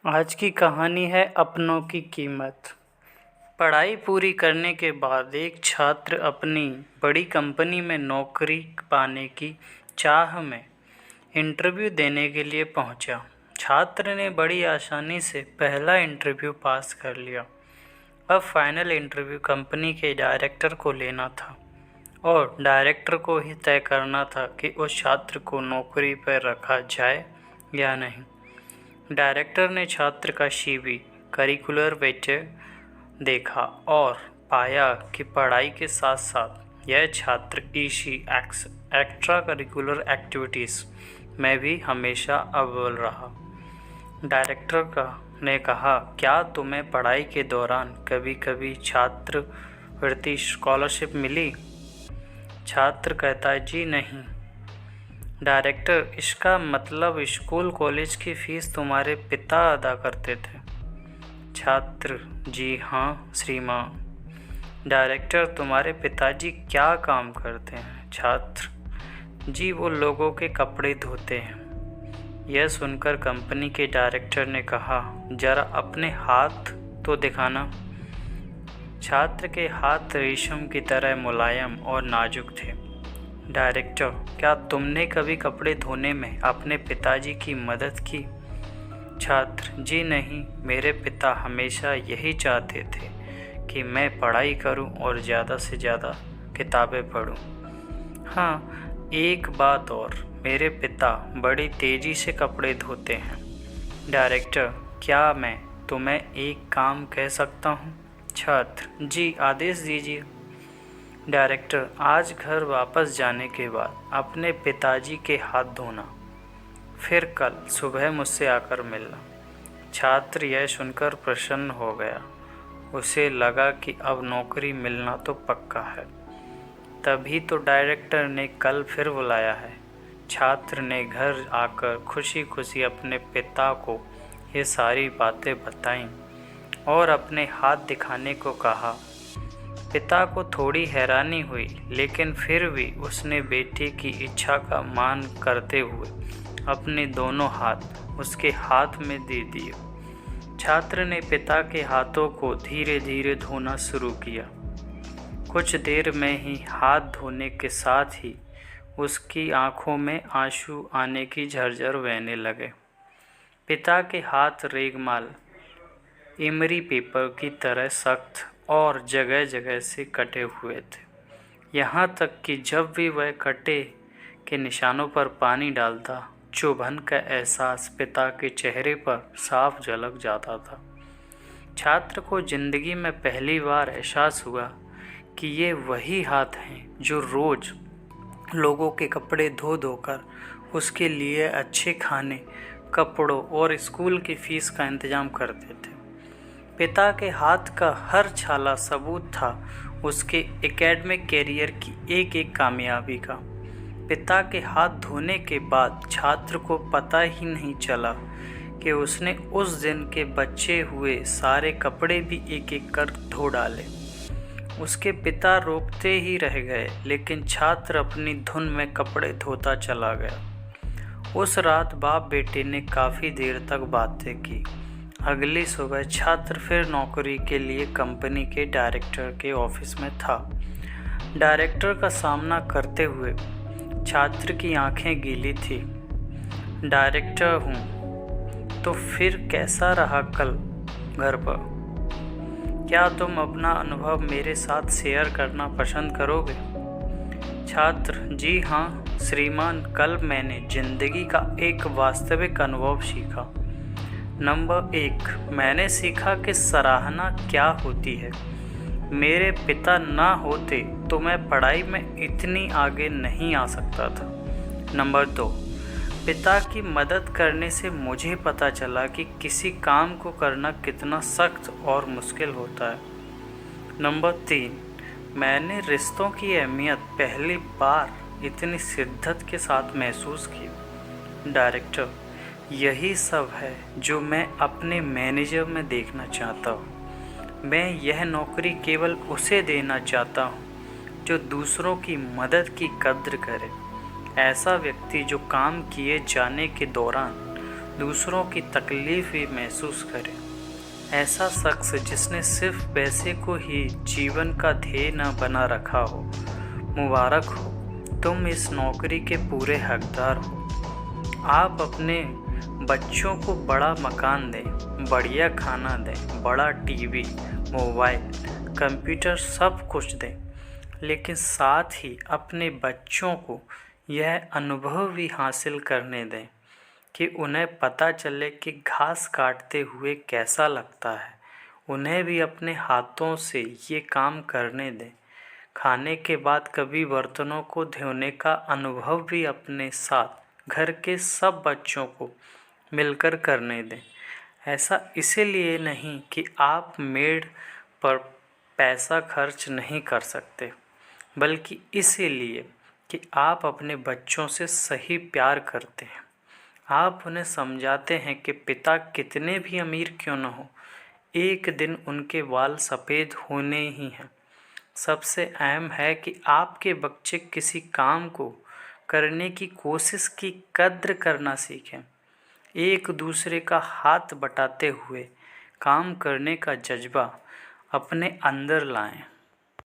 आज की कहानी है अपनों की कीमत। पढ़ाई पूरी करने के बाद एक छात्र अपनी बड़ी कंपनी में नौकरी पाने की चाह में इंटरव्यू देने के लिए पहुंचा। छात्र ने बड़ी आसानी से पहला इंटरव्यू पास कर लिया। अब फाइनल इंटरव्यू कंपनी के डायरेक्टर को लेना था और डायरेक्टर को ही तय करना था कि उस छात्र को नौकरी पर रखा जाए या नहीं। डायरेक्टर ने छात्र का सीवी करिकुलर वेचर देखा और पाया कि पढ़ाई के साथ साथ यह छात्र ईसी एक्स्ट्रा करिकुलर एक्टिविटीज़ में भी हमेशा अव्वल रहा। डायरेक्टर ने कहा, क्या तुम्हें पढ़ाई के दौरान कभी कभी छात्रवृत्ति स्कॉलरशिप मिली? छात्र कहता है, जी नहीं। डायरेक्टर, इसका मतलब स्कूल कॉलेज की फ़ीस तुम्हारे पिता अदा करते थे? छात्र, जी हाँ श्रीमान। डायरेक्टर, तुम्हारे पिताजी क्या काम करते हैं? छात्र, जी वो लोगों के कपड़े धोते हैं। यह सुनकर कंपनी के डायरेक्टर ने कहा, जरा अपने हाथ तो दिखाना। छात्र के हाथ रेशम की तरह मुलायम और नाजुक थे। डायरेक्टर, क्या तुमने कभी कपड़े धोने में अपने पिताजी की मदद की? छात्र, जी नहीं, मेरे पिता हमेशा यही चाहते थे कि मैं पढ़ाई करूं और ज़्यादा से ज़्यादा किताबें पढूं। हाँ, एक बात और, मेरे पिता बड़ी तेज़ी से कपड़े धोते हैं। डायरेक्टर, क्या मैं तुम्हें एक काम कह सकता हूँ? छात्र, जी आदेश दीजिए। डायरेक्टर, आज घर वापस जाने के बाद अपने पिताजी के हाथ धोना, फिर कल सुबह मुझसे आकर मिलना। छात्र यह सुनकर प्रसन्न हो गया। उसे लगा कि अब नौकरी मिलना तो पक्का है। तभी तो डायरेक्टर ने कल फिर बुलाया है। छात्र ने घर आकर खुशी खुशी अपने पिता को ये सारी बातें बताईं और अपने हाथ दिखाने को कहा। पिता को थोड़ी हैरानी हुई, लेकिन फिर भी उसने बेटे की इच्छा का मान करते हुए अपने दोनों हाथ उसके हाथ में दे दिए। छात्र ने पिता के हाथों को धीरे धीरे धोना शुरू किया। कुछ देर में ही हाथ धोने के साथ ही उसकी आंखों में आंसू आने की झरझर बहने लगे। पिता के हाथ रेगमाल इमरी पेपर की तरह सख्त और जगह जगह से कटे हुए थे। यहाँ तक कि जब भी वह कटे के निशानों पर पानी डालता, चुभन का एहसास पिता के चेहरे पर साफ झलक जाता था। छात्र को जिंदगी में पहली बार एहसास हुआ कि ये वही हाथ हैं जो रोज़ लोगों के कपड़े धो धोकर उसके लिए अच्छे खाने, कपड़ों और स्कूल की फ़ीस का इंतज़ाम करते थे। पिता के हाथ का हर छाला सबूत था उसके एकेडमिक कैरियर की एक एक कामयाबी का। पिता के हाथ धोने के बाद छात्र को पता ही नहीं चला कि उसने उस दिन के बचे हुए सारे कपड़े भी एक एक कर धो डाले। उसके पिता रोकते ही रह गए, लेकिन छात्र अपनी धुन में कपड़े धोता चला गया। उस रात बाप बेटे ने काफ़ी देर तक बातें की। अगली सुबह छात्र फिर नौकरी के लिए कंपनी के डायरेक्टर के ऑफिस में था। डायरेक्टर का सामना करते हुए छात्र की आंखें गीली थी। डायरेक्टर हूँ, तो फिर कैसा रहा कल घर पर? क्या तुम अपना अनुभव मेरे साथ शेयर करना पसंद करोगे? छात्र, जी हाँ श्रीमान, कल मैंने जिंदगी का एक वास्तविक अनुभव सीखा। नंबर 1, मैंने सीखा कि सराहना क्या होती है। मेरे पिता ना होते तो मैं पढ़ाई में इतनी आगे नहीं आ सकता था। नंबर 2, पिता की मदद करने से मुझे पता चला कि किसी काम को करना कितना सख्त और मुश्किल होता है। नंबर 3, मैंने रिश्तों की अहमियत पहली बार इतनी शिद्दत के साथ महसूस की। डायरेक्टर, यही सब है जो मैं अपने मैनेजर में देखना चाहता हूँ। मैं यह नौकरी केवल उसे देना चाहता हूँ जो दूसरों की मदद की कद्र करे। ऐसा व्यक्ति जो काम किए जाने के दौरान दूसरों की तकलीफ भी महसूस करे। ऐसा शख्स जिसने सिर्फ पैसे को ही जीवन का ध्येय न बना रखा हो, मुबारक हो, तुम इस नौकरी के पूरे हकदार हो। आप अपने बच्चों को बड़ा मकान दें, बढ़िया खाना दें, बड़ा टीवी, मोबाइल, कंप्यूटर सब कुछ दें, लेकिन साथ ही अपने बच्चों को यह अनुभव भी हासिल करने दें कि उन्हें पता चले कि घास काटते हुए कैसा लगता है। उन्हें भी अपने हाथों से ये काम करने दें। खाने के बाद कभी बर्तनों को धोने का अनुभव भी अपने साथ घर के सब बच्चों को मिलकर करने दें। ऐसा इसीलिए नहीं कि आप मेड पर पैसा खर्च नहीं कर सकते, बल्कि इसीलिए कि आप अपने बच्चों से सही प्यार करते हैं। आप उन्हें समझाते हैं कि पिता कितने भी अमीर क्यों न हो, एक दिन उनके बाल सफ़ेद होने ही हैं। सबसे अहम है कि आपके बच्चे किसी काम को करने की कोशिश की कद्र करना सीखें। एक दूसरे का हाथ बटाते हुए काम करने का जज्बा अपने अंदर लाएं।